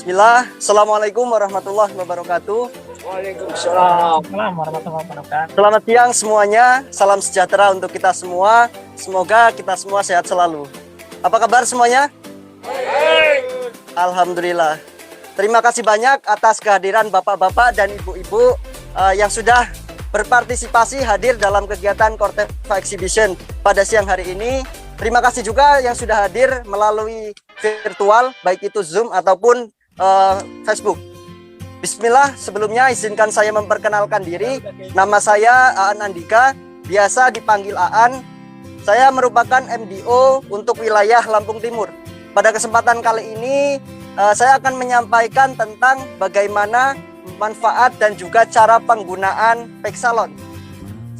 Bismillah, Assalamualaikum warahmatullahi wabarakatuh. Waalaikumsalam warahmatullahi wabarakatuh. Selamat siang semuanya, salam sejahtera untuk kita semua. Semoga kita semua sehat selalu. Apa kabar semuanya? Alhamdulillah. Terima kasih banyak atas kehadiran bapak-bapak dan ibu-ibu yang sudah berpartisipasi hadir dalam kegiatan Korteva Exhibition pada siang hari ini. Terima kasih juga yang sudah hadir melalui virtual, baik itu Zoom ataupun Facebook. Bismillah, sebelumnya izinkan saya memperkenalkan diri. Nama saya Aan Andika, biasa dipanggil Aan. Saya merupakan MDO untuk wilayah Lampung Timur. Pada kesempatan kali ini, saya akan menyampaikan tentang bagaimana manfaat dan juga cara penggunaan Pexalon.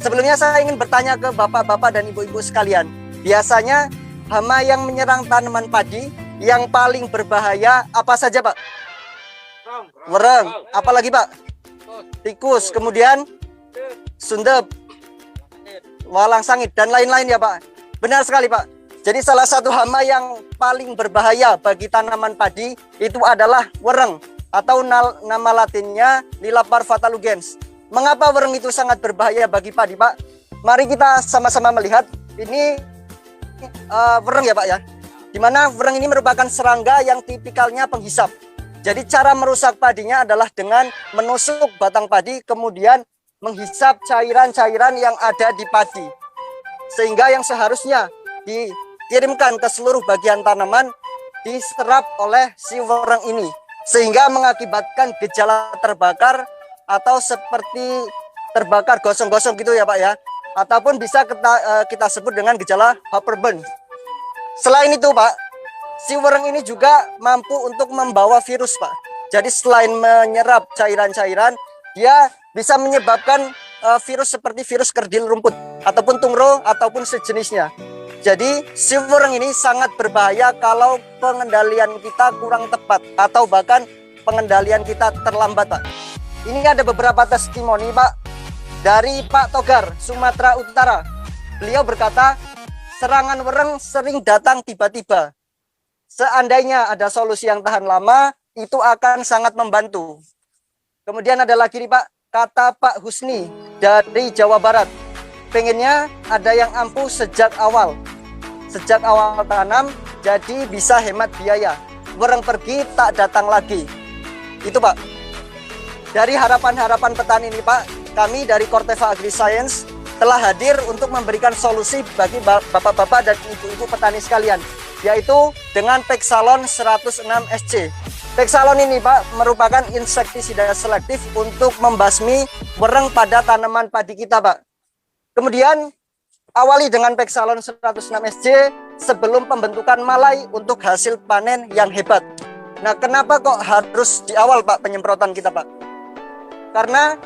Sebelumnya saya ingin bertanya ke bapak-bapak dan ibu-ibu sekalian. Biasanya hama yang menyerang tanaman padi yang paling berbahaya apa saja, Pak? Wereng, apalagi Pak? Tikus, kemudian sundep, walang sangit, dan lain-lain ya Pak. Benar sekali Pak. Jadi salah satu hama yang paling berbahaya bagi tanaman padi itu adalah wereng, atau nama latinnya Lilapar fatalugens. Mengapa wereng itu sangat berbahaya bagi padi Pak? Mari kita sama-sama melihat. Ini wereng ya Pak ya. Dimana wereng ini merupakan serangga yang tipikalnya penghisap. Jadi cara merusak padinya adalah dengan menusuk batang padi, kemudian menghisap cairan-cairan yang ada di padi. Sehingga yang seharusnya dikirimkan ke seluruh bagian tanaman diserap oleh si wereng ini. Sehingga mengakibatkan gejala terbakar atau seperti terbakar gosong-gosong gitu ya Pak ya. Ataupun bisa kita sebut dengan gejala vapor burn. Selain itu Pak, si wereng ini juga mampu untuk membawa virus Pak. Jadi selain menyerap cairan-cairan, dia bisa menyebabkan virus seperti virus kerdil rumput ataupun tungro ataupun sejenisnya. Jadi si wereng ini sangat berbahaya kalau pengendalian kita kurang tepat atau bahkan pengendalian kita terlambat Pak. Ini ada beberapa testimoni Pak dari Pak Togar, Sumatera Utara. Beliau berkata, serangan wereng sering datang tiba-tiba. Seandainya ada solusi yang tahan lama, itu akan sangat membantu. Kemudian ada lagi nih Pak, kata Pak Husni dari Jawa Barat. Pengennya ada yang ampuh sejak awal. Sejak awal tanam, jadi bisa hemat biaya. Wereng pergi, tak datang lagi. Itu Pak. Dari harapan-harapan petani ini Pak, kami dari Korteva AgriScience telah hadir untuk memberikan solusi bagi bapak-bapak dan ibu-ibu petani sekalian, yaitu dengan Pexalon 106 SC. Pexalon ini Pak merupakan insektisida selektif untuk membasmi wereng pada tanaman padi kita Pak. Kemudian awali dengan Pexalon 106 SC sebelum pembentukan malai untuk hasil panen yang hebat. Nah, kenapa kok harus di awal Pak penyemprotan kita Pak? Karena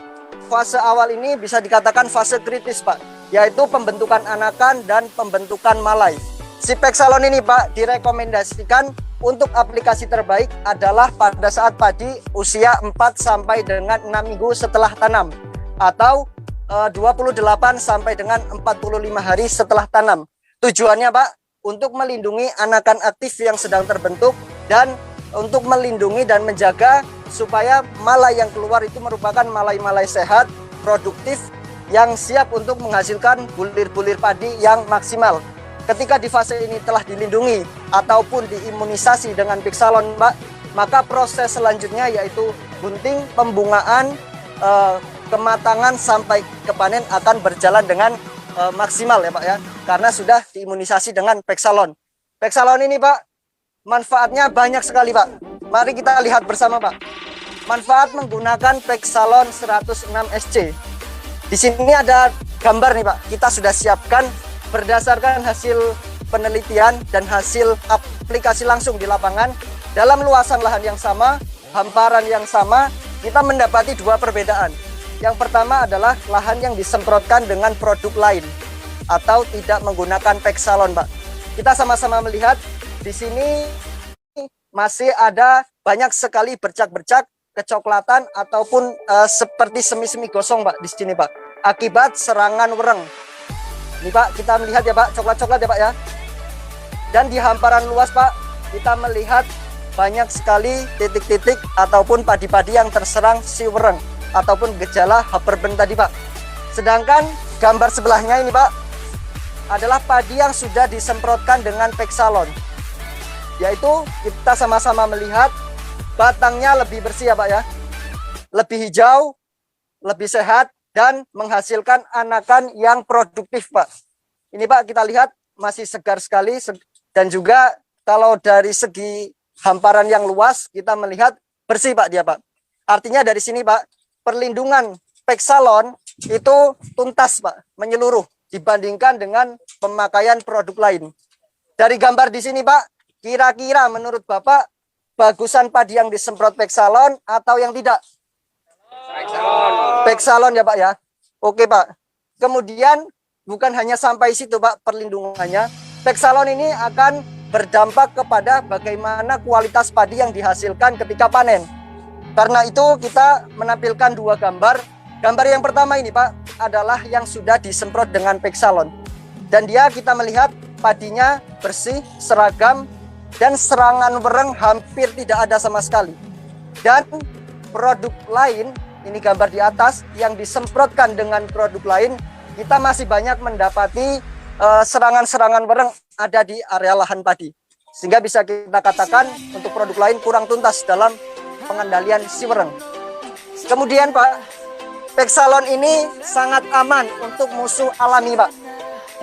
fase awal ini bisa dikatakan fase kritis Pak, yaitu pembentukan anakan dan pembentukan malai. Si Pexalon ini Pak direkomendasikan untuk aplikasi terbaik adalah pada saat padi usia 4 sampai dengan 6 minggu setelah tanam, atau 28 sampai dengan 45 hari setelah tanam. Tujuannya Pak untuk melindungi anakan aktif yang sedang terbentuk dan untuk melindungi dan menjaga supaya malai yang keluar itu merupakan malai-malai sehat, produktif, yang siap untuk menghasilkan bulir-bulir padi yang maksimal. Ketika di fase ini telah dilindungi ataupun diimunisasi dengan Pexalon Pak, maka proses selanjutnya yaitu bunting, pembungaan, kematangan sampai ke panen akan berjalan dengan maksimal ya Pak ya, karena sudah diimunisasi dengan Pexalon. Pexalon ini Pak, manfaatnya banyak sekali Pak. Mari kita lihat bersama Pak. Manfaat menggunakan Pexalon 106 SC. Di sini ada gambar nih Pak. Kita sudah siapkan berdasarkan hasil penelitian dan hasil aplikasi langsung di lapangan. Dalam luasan lahan yang sama, hamparan yang sama, kita mendapati dua perbedaan. Yang pertama adalah lahan yang disemprotkan dengan produk lain atau tidak menggunakan Pexalon Pak. Kita sama-sama melihat di sini masih ada banyak sekali bercak-bercak kecoklatan ataupun seperti semi-semi gosong Pak di sini Pak, akibat serangan wereng. Ini Pak, kita melihat ya Pak, coklat-coklat ya Pak ya. Dan di hamparan luas Pak, kita melihat banyak sekali titik-titik ataupun padi-padi yang terserang siwereng ataupun gejala Haberburn tadi Pak. Sedangkan gambar sebelahnya ini Pak adalah padi yang sudah disemprotkan dengan Pexalon, yaitu kita sama-sama melihat batangnya lebih bersih ya Pak ya, lebih hijau, lebih sehat, dan menghasilkan anakan yang produktif Pak. Ini Pak kita lihat masih segar sekali, dan juga kalau dari segi hamparan yang luas kita melihat bersih Pak dia Pak. Artinya dari sini Pak, perlindungan Pexalon itu tuntas Pak, menyeluruh dibandingkan dengan pemakaian produk lain. Dari gambar di sini Pak, kira-kira menurut Bapak bagusan padi yang disemprot Pexalon atau yang tidak? Pexalon ya Pak ya. Oke Pak. Kemudian bukan hanya sampai situ Pak perlindungannya. Pexalon ini akan berdampak kepada bagaimana kualitas padi yang dihasilkan ketika panen. Karena itu kita menampilkan dua gambar. Gambar yang pertama ini Pak adalah yang sudah disemprot dengan Pexalon. Dan dia kita melihat padinya bersih, seragam, dan serangan wereng hampir tidak ada sama sekali. Dan produk lain, ini gambar di atas, yang disemprotkan dengan produk lain, kita masih banyak mendapati serangan-serangan wereng ada di area lahan padi. Sehingga bisa kita katakan untuk produk lain kurang tuntas dalam pengendalian siwereng. Kemudian Pak, Pexalon ini sangat aman untuk musuh alami Pak.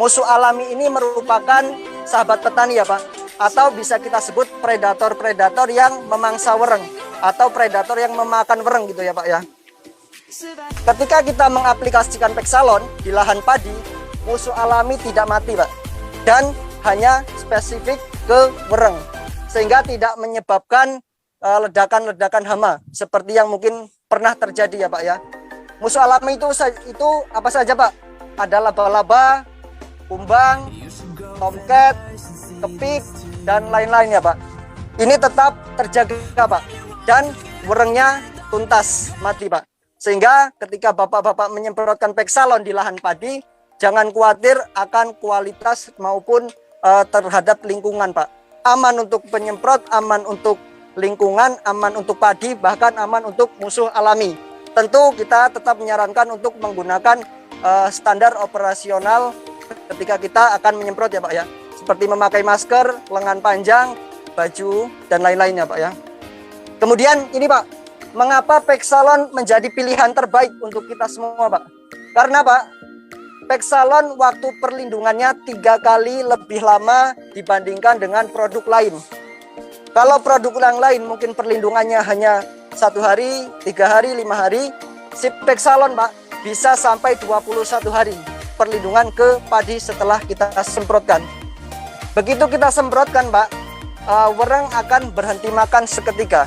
Musuh alami ini merupakan sahabat petani ya Pak, atau bisa kita sebut predator-predator yang memangsa wereng atau predator yang memakan wereng gitu ya Pak ya. Ketika kita mengaplikasikan Pexalon di lahan padi, musuh alami tidak mati Pak, dan hanya spesifik ke wereng, sehingga tidak menyebabkan ledakan-ledakan hama seperti yang mungkin pernah terjadi ya Pak ya. Musuh alami itu apa saja Pak? Ada laba-laba, kumbang, tomcat, kepik, dan lain-lain ya Pak. Ini tetap terjaga Pak, dan werengnya tuntas mati Pak. Sehingga ketika Bapak-bapak menyemprotkan Pexalon di lahan padi, jangan khawatir akan kualitas maupun terhadap lingkungan Pak. Aman untuk penyemprot, aman untuk lingkungan, aman untuk padi, bahkan aman untuk musuh alami. Tentu kita tetap menyarankan untuk menggunakan standar operasional ketika kita akan menyemprot ya Pak ya. Seperti memakai masker, lengan panjang, baju, dan lain-lain ya Pak ya. Kemudian ini Pak, mengapa Pexalon menjadi pilihan terbaik untuk kita semua Pak? Karena Pak, Pexalon waktu perlindungannya 3 kali lebih lama dibandingkan dengan produk lain. Kalau produk yang lain mungkin perlindungannya hanya 1 hari, 3 hari, 5 hari, si Pexalon Pak bisa sampai 21 hari perlindungan ke padi setelah kita semprotkan. Begitu kita semprotkan Pak, wereng akan berhenti makan seketika.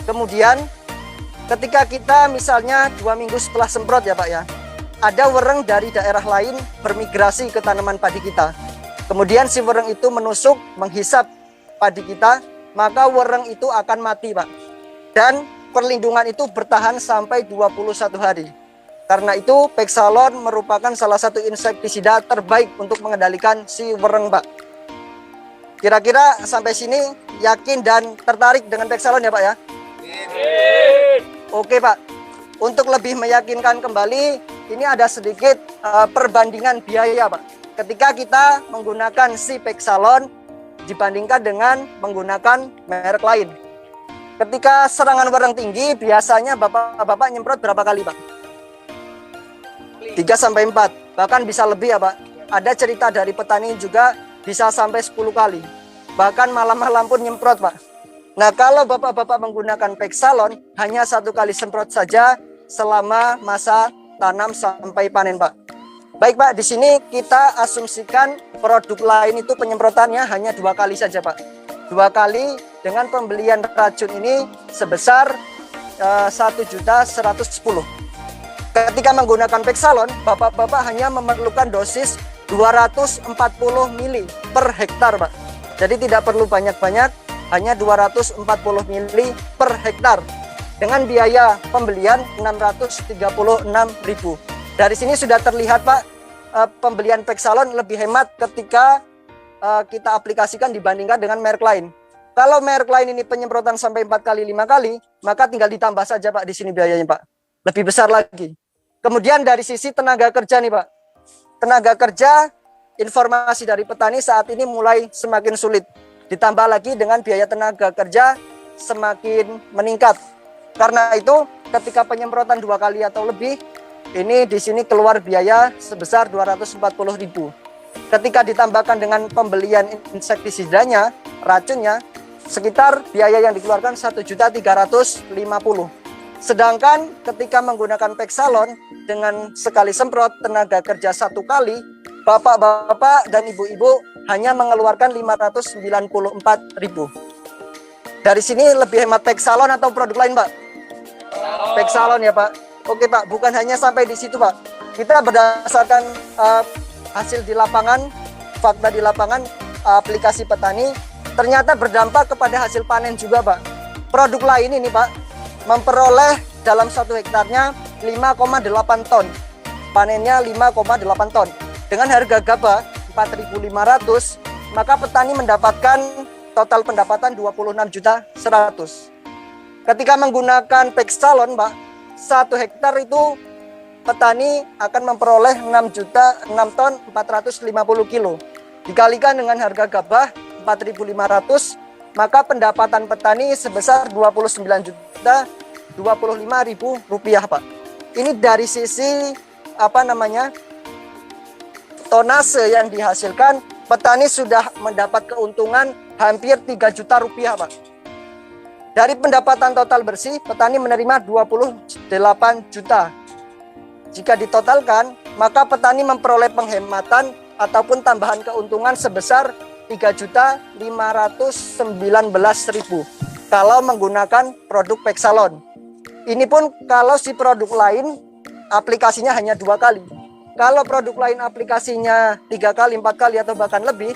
Kemudian ketika kita misalnya 2 minggu setelah semprot ya Pak ya, ada wereng dari daerah lain bermigrasi ke tanaman padi kita. Kemudian si wereng itu menusuk, menghisap padi kita, maka wereng itu akan mati Pak. Dan perlindungan itu bertahan sampai 21 hari. Karena itu Pexalon merupakan salah satu insektisida terbaik untuk mengendalikan si wereng Pak. Kira-kira sampai sini yakin dan tertarik dengan Pexalon ya Pak ya? Oke Pak, untuk lebih meyakinkan kembali, ini ada sedikit perbandingan biaya Pak. Ketika kita menggunakan si Pexalon dibandingkan dengan menggunakan merek lain. Ketika serangan wereng tinggi, biasanya Bapak nyemprot berapa kali Pak? 3-4, bahkan bisa lebih ya Pak. Ada cerita dari petani juga bisa sampai 10 kali. Bahkan malam-malam pun nyemprot Pak. Nah kalau Bapak-bapak menggunakan Pexalon, hanya 1 kali semprot saja selama masa tanam sampai panen Pak. Baik Pak, di sini kita asumsikan produk lain itu penyemprotannya hanya 2 kali saja Pak. 2 kali dengan pembelian racun ini sebesar 1.110.000. Ketika menggunakan Pexalon, Bapak-bapak hanya memerlukan dosis 240 mili per hektar Pak. Jadi tidak perlu banyak-banyak, hanya 240 mili per hektar. Dengan biaya pembelian 636.000. Dari sini sudah terlihat Pak, pembelian Pexalon lebih hemat ketika kita aplikasikan dibandingkan dengan merek lain. Kalau merek lain ini penyemprotan sampai 4 kali, 5 kali, maka tinggal ditambah saja Pak di sini biayanya Pak. Lebih besar lagi. Kemudian dari sisi tenaga kerja nih Pak. Tenaga kerja, informasi dari petani saat ini mulai semakin sulit. Ditambah lagi dengan biaya tenaga kerja semakin meningkat. Karena itu ketika penyemprotan 2 kali atau lebih, ini di sini keluar biaya sebesar 240.000. Ketika ditambahkan dengan pembelian insektisidanya, racunnya, sekitar biaya yang dikeluarkan 1.350.000. Sedangkan ketika menggunakan Pexalon dengan sekali semprot tenaga kerja 1 kali, bapak-bapak dan ibu-ibu hanya mengeluarkan 594.000. Dari sini lebih hemat Pexalon atau produk lain, Pak? Pexalon ya, Pak. Oke, Pak. Bukan hanya sampai di situ, Pak. Kita berdasarkan hasil di lapangan, fakta di lapangan, aplikasi petani, ternyata berdampak kepada hasil panen juga, Pak. Produk lain ini, Pak, memperoleh dalam 1 hektarnya 5,8 ton. Panennya 5,8 ton. Dengan harga gabah 4.500, maka petani mendapatkan total pendapatan 26.100.000. Ketika menggunakan Pexalon, Pak, 1 hektar itu petani akan memperoleh 6 ton 450 kilo. Dikalikan dengan harga gabah 4.500, maka pendapatan petani sebesar 29.025.000 rupiah, Pak. Ini dari sisi tonase yang dihasilkan, petani sudah mendapat keuntungan hampir 3 juta rupiah, Pak. Dari pendapatan total bersih, petani menerima 28 juta. Jika ditotalkan, maka petani memperoleh penghematan ataupun tambahan keuntungan sebesar 3.519.000 kalau menggunakan produk Pexalon. Ini pun kalau si produk lain aplikasinya hanya 2 kali. Kalau produk lain aplikasinya 3 kali, 4 kali atau bahkan lebih,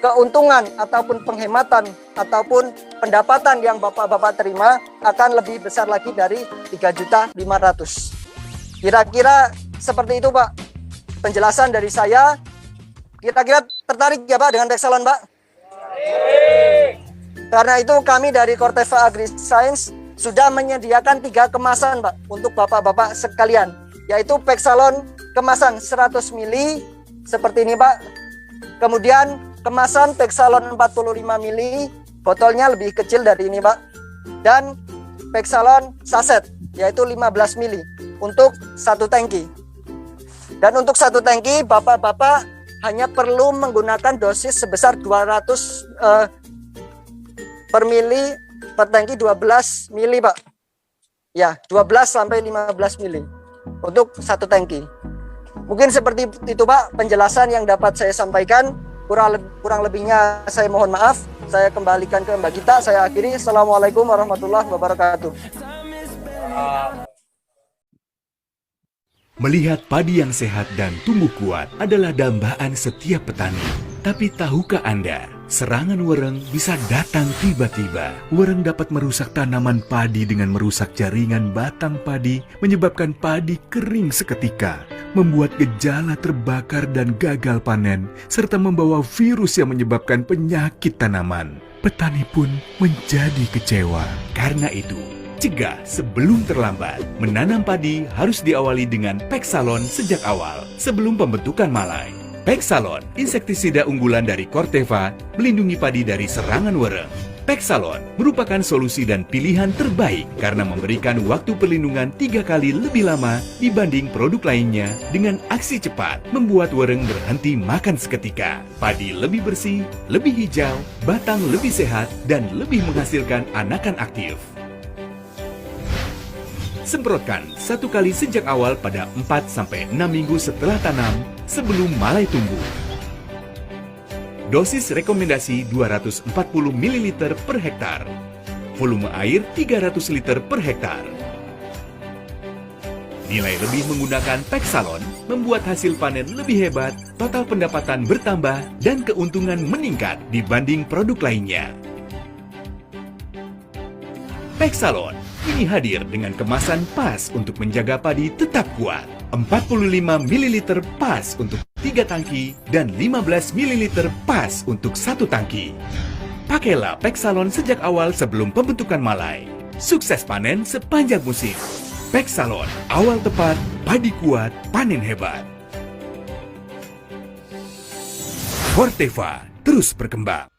keuntungan ataupun penghematan ataupun pendapatan yang bapak-bapak terima akan lebih besar lagi dari 3.500.000. Kira-kira seperti itu, Pak, penjelasan dari saya. Kira-kira tertarik ya, Pak, dengan Pexalon, Pak? Karena itu kami dari Corteva Agri Science sudah menyediakan 3 kemasan, Pak, untuk bapak-bapak sekalian, yaitu Pexalon kemasan 100 ml seperti ini, Pak. Kemudian kemasan Pexalon 45 ml, botolnya lebih kecil dari ini, Pak. Dan Pexalon saset, yaitu 15 ml untuk 1 tangki. Dan untuk 1 tangki, bapak-bapak hanya perlu menggunakan dosis sebesar 200 per mili per tangki, 12 mili, Pak. Ya, 12 sampai 15 mili untuk 1 tangki. Mungkin seperti itu, Pak, penjelasan yang dapat saya sampaikan. Kurang lebihnya saya mohon maaf. Saya kembalikan ke Mbak Gita. Saya akhiri. Assalamualaikum warahmatullahi wabarakatuh. Melihat padi yang sehat dan tumbuh kuat adalah dambaan setiap petani. Tapi tahukah Anda, serangan wereng bisa datang tiba-tiba. Wereng dapat merusak tanaman padi dengan merusak jaringan batang padi, menyebabkan padi kering seketika, membuat gejala terbakar dan gagal panen, serta membawa virus yang menyebabkan penyakit tanaman. Petani pun menjadi kecewa. Karena itu, cegah sebelum terlambat. Menanam padi harus diawali dengan Pexalon sejak awal, sebelum pembentukan malai. Pexalon, insektisida unggulan dari Corteva, melindungi padi dari serangan wereng. Pexalon merupakan solusi dan pilihan terbaik karena memberikan waktu perlindungan 3 kali lebih lama dibanding produk lainnya dengan aksi cepat, membuat wereng berhenti makan seketika. Padi lebih bersih, lebih hijau, batang lebih sehat, dan lebih menghasilkan anakan aktif. Semprotkan 1 kali sejak awal pada 4-6 minggu setelah tanam sebelum malai tumbuh. Dosis rekomendasi 240 ml per hektar. Volume air 300 liter per hektar. Nilai lebih menggunakan Pexalon membuat hasil panen lebih hebat, total pendapatan bertambah, dan keuntungan meningkat dibanding produk lainnya. Pexalon kini hadir dengan kemasan pas untuk menjaga padi tetap kuat. 45 ml pas untuk 3 tangki dan 15 ml pas untuk 1 tangki. Pakailah Peksalon sejak awal sebelum pembentukan malai. Sukses panen sepanjang musim. Peksalon, awal tepat, padi kuat, panen hebat. Corteva terus berkembang.